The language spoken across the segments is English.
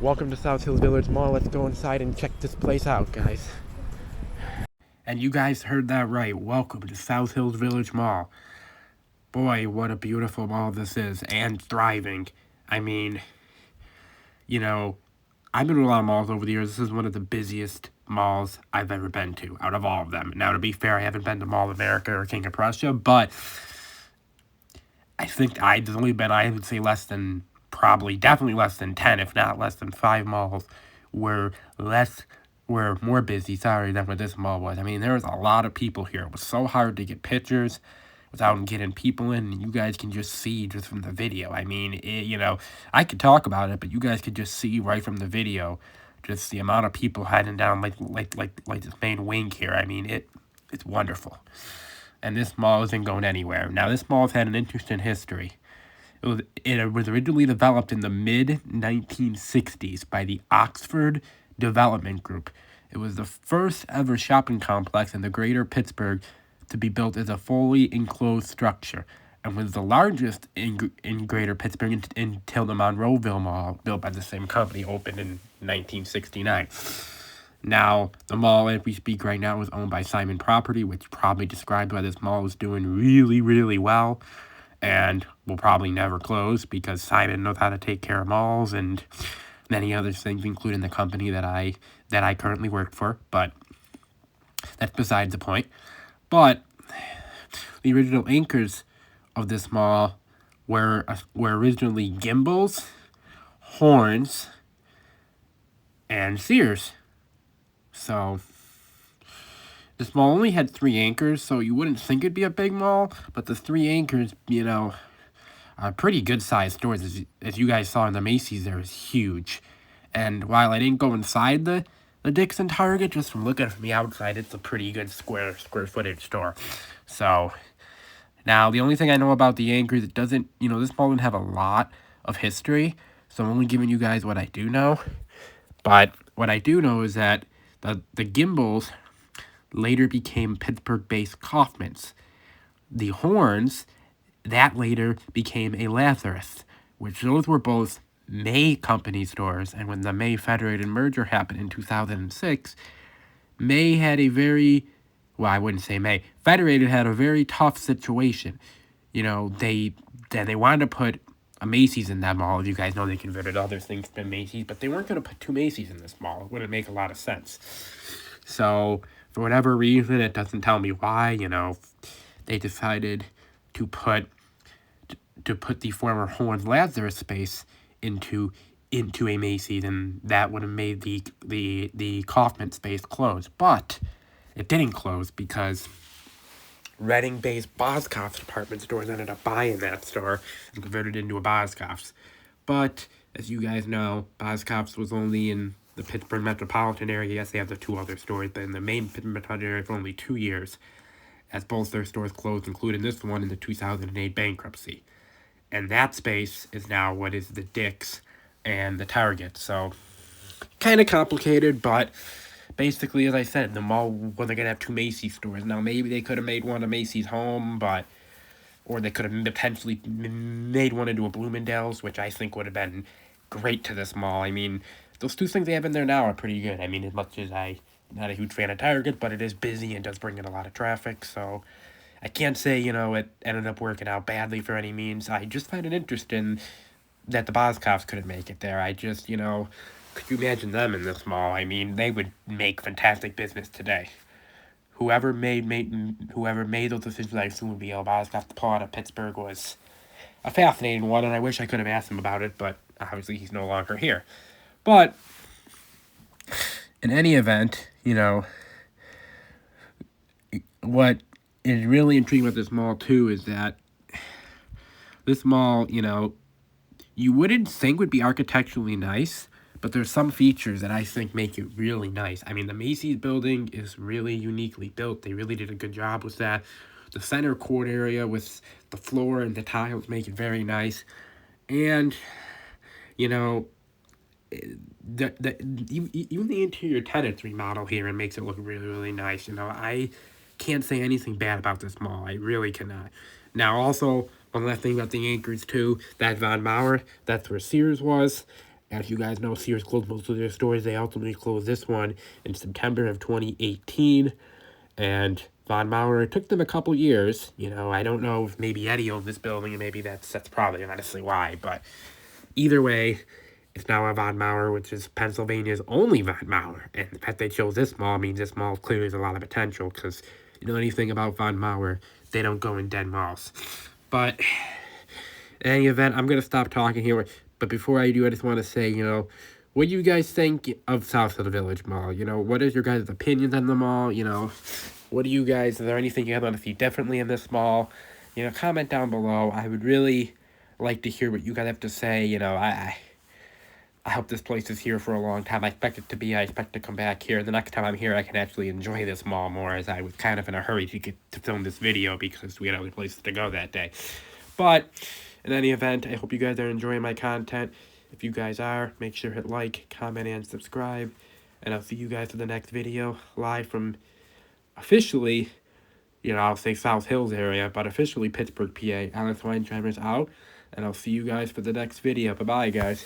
Welcome to South Hills Village Mall. Let's go inside and check this place out, guys. And you guys heard that right. Welcome to South Hills Village Mall. Boy, what a beautiful mall this is, and thriving. I mean, you know, I've been to a lot of malls over the years. This is one of the busiest malls I've ever been to, out of all of them. Now, to be fair, I haven't been to Mall of America or King of Prussia, but I think there's only been, I would say, definitely less than 10, if not less than 5 malls were more busy, than what this mall was. I mean, there was a lot of people here. It was so hard to get pictures without getting people in, and you guys can just see just from the video. I mean, I could talk about it, but you guys could just see right from the video just the amount of people heading down like this main wing here. I mean, it's wonderful. And this mall isn't going anywhere. Now, this mall has had an interesting history. It was originally developed in the mid-1960s by the Oxford Development Group. It was the first ever shopping complex in the greater Pittsburgh to be built as a fully enclosed structure, and was the largest in greater Pittsburgh until the Monroeville Mall, built by the same company, opened in 1969. Now, the mall, as we speak right now, is owned by Simon Property, which probably describes why this mall is doing really, really well, and will probably never close because Simon knows how to take care of malls and many other things, including the company that I currently work for. But that's besides the point. But the original anchors of this mall were originally Gimbels, Horns, and Sears. So this mall only had 3 anchors, so you wouldn't think it'd be a big mall, but the 3 anchors, are pretty good-sized stores. As you guys saw in the Macy's, there was huge. And while I didn't go inside the Dick's and Target, just from looking from the outside, it's a pretty good square footage store. So, now, the only thing I know about the anchors, it doesn't, this mall didn't have a lot of history, so I'm only giving you guys what I do know. But what I do know is that the Gimbels later became Pittsburgh-based Kaufmann's. The Horns, that later became a Lazarus, which those were both May Company stores, and when the May Federated merger happened in 2006, May had a very, well, I wouldn't say May, Federated had a very tough situation. They wanted to put a Macy's in that mall. As you guys know, they converted other things to Macy's, but they weren't going to put 2 Macy's in this mall. It wouldn't make a lot of sense. So, for whatever reason, it doesn't tell me why, they decided to put the former Horns Lazarus space into a Macy's, and that would have made the Kaufman space close. But it didn't close because Reading-based Boscov's department stores ended up buying that store and converted it into a Boscov's. But, as you guys know, Boscov's was only in the Pittsburgh metropolitan area. Yes, they have the 2 other stores, but in the main Pittsburgh metropolitan area for only 2 years, as both their stores closed, including this one in the 2008 bankruptcy. And that space is now what is the Dick's and the Target. So, kind of complicated, but basically, as I said, the mall wasn't going to have 2 Macy's stores. Now, maybe they could have made one a Macy's Home, or they could have potentially made one into a Bloomingdale's, which I think would have been great to this mall. I mean, those 2 things they have in there now are pretty good. I mean, as much as I'm not a huge fan of Target, but it is busy and does bring in a lot of traffic, so I can't say, it ended up working out badly for any means. I just find it interesting that the Boscovs couldn't make it there. I just, could you imagine them in this mall? I mean, they would make fantastic business today. Whoever made those decisions, I assume would be El Boscov to pull out of Pittsburgh, was a fascinating one, and I wish I could have asked him about it, but obviously he's no longer here. But in any event, what is really intriguing about this mall, too, is that this mall, you wouldn't think would be architecturally nice, but there's some features that I think make it really nice. I mean, the Macy's building is really uniquely built. They really did a good job with that. The center court area with the floor and the tiles make it very nice. And, you know, even the interior tenants remodel here and makes it look really, really nice. You know, I can't say anything bad about this mall. I really cannot. Now, also, one last thing about the anchors, too. That Von Maur, that's where Sears was. As you guys know, Sears closed most of their stores. They ultimately closed this one in September of 2018. And Von Maur, it took them a couple years. You know, I don't know if maybe Eddie owned this building, and maybe that's probably honestly why. But either way, it's now a Von Maur, which is Pennsylvania's only Von Maur. And the fact they chose this mall means this mall clearly has a lot of potential, because you know anything about Von Maur, they don't go in dead malls. But in any event, I'm going to stop talking here. But before I do, I just want to say, you know, what do you guys think of South of the Village Mall? You know, what is your guys' opinions on the mall? You know, what do you guys, is there anything you guys want to see differently in this mall? You know, comment down below. I would really like to hear what you guys have to say. You know, I hope this place is here for a long time. I expect it to be. I expect to come back here. The next time I'm here, I can actually enjoy this mall more, as I was kind of in a hurry to get to film this video because we had other places to go that day. But in any event, I hope you guys are enjoying my content. If you guys are, make sure to hit like, comment, and subscribe. And I'll see you guys in the next video, live from officially, you know, I'll say South Hills area, but officially Pittsburgh, PA. Alex Weinschreiber's out, and I'll see you guys for the next video. Bye-bye, guys.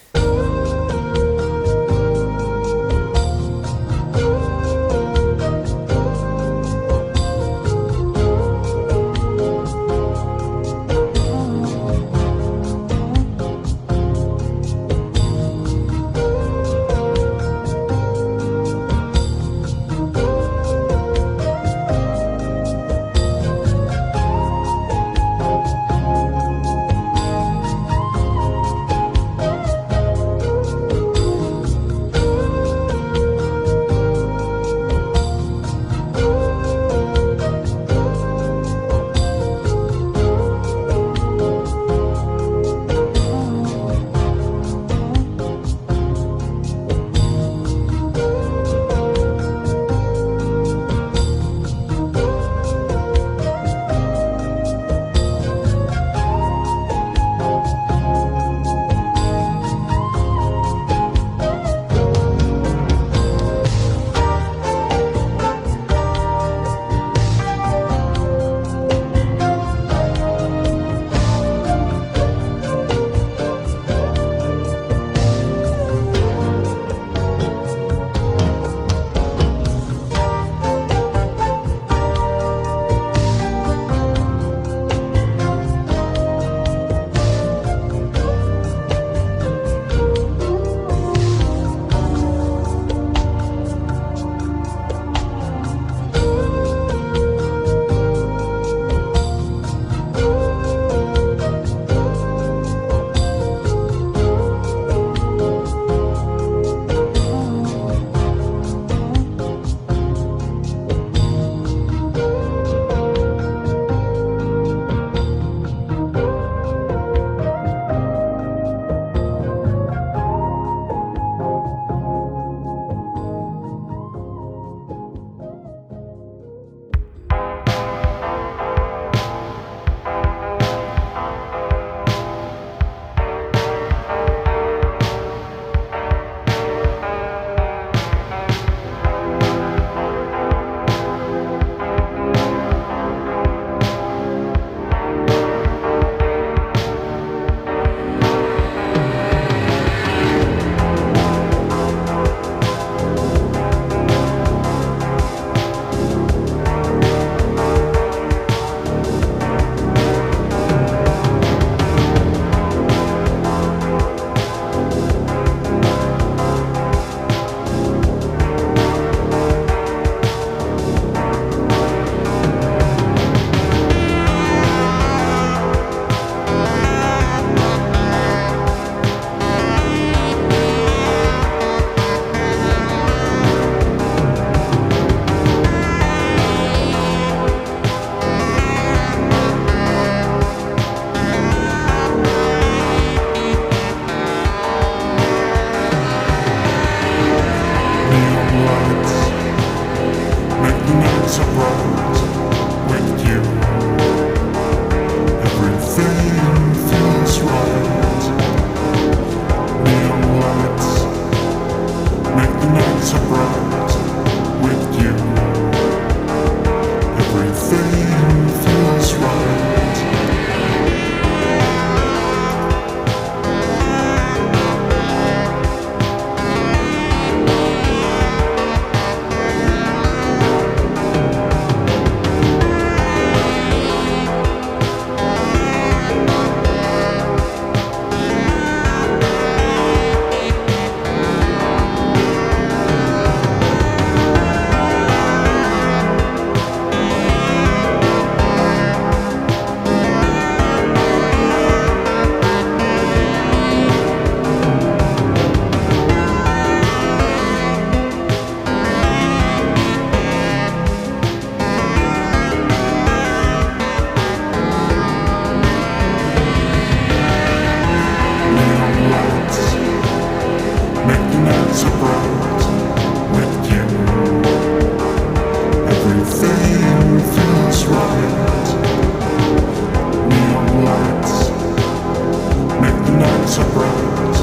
nights are bright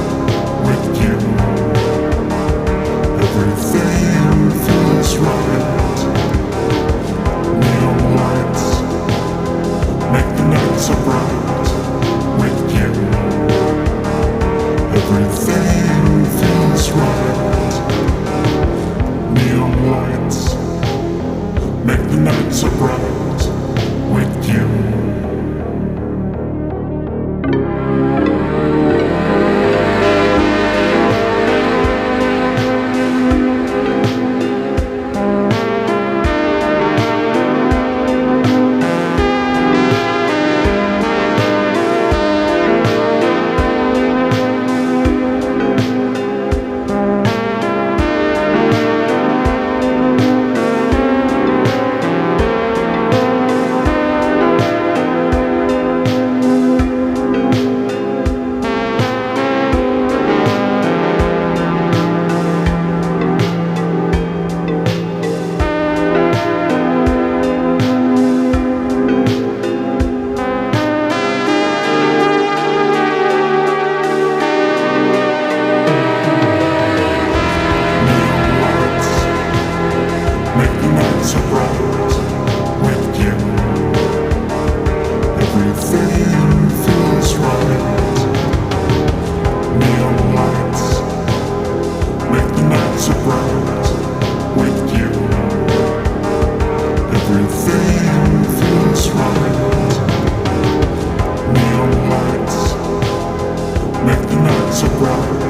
with you. Everything feels right. Neon lights make the nights so bright with you. Everything feels right. Neon lights make the nights so bright with you. Make the nights so bright with you. Everything feels right. Neon lights make the nights so bright with you. Everything feels right. Neon lights make the nights so bright.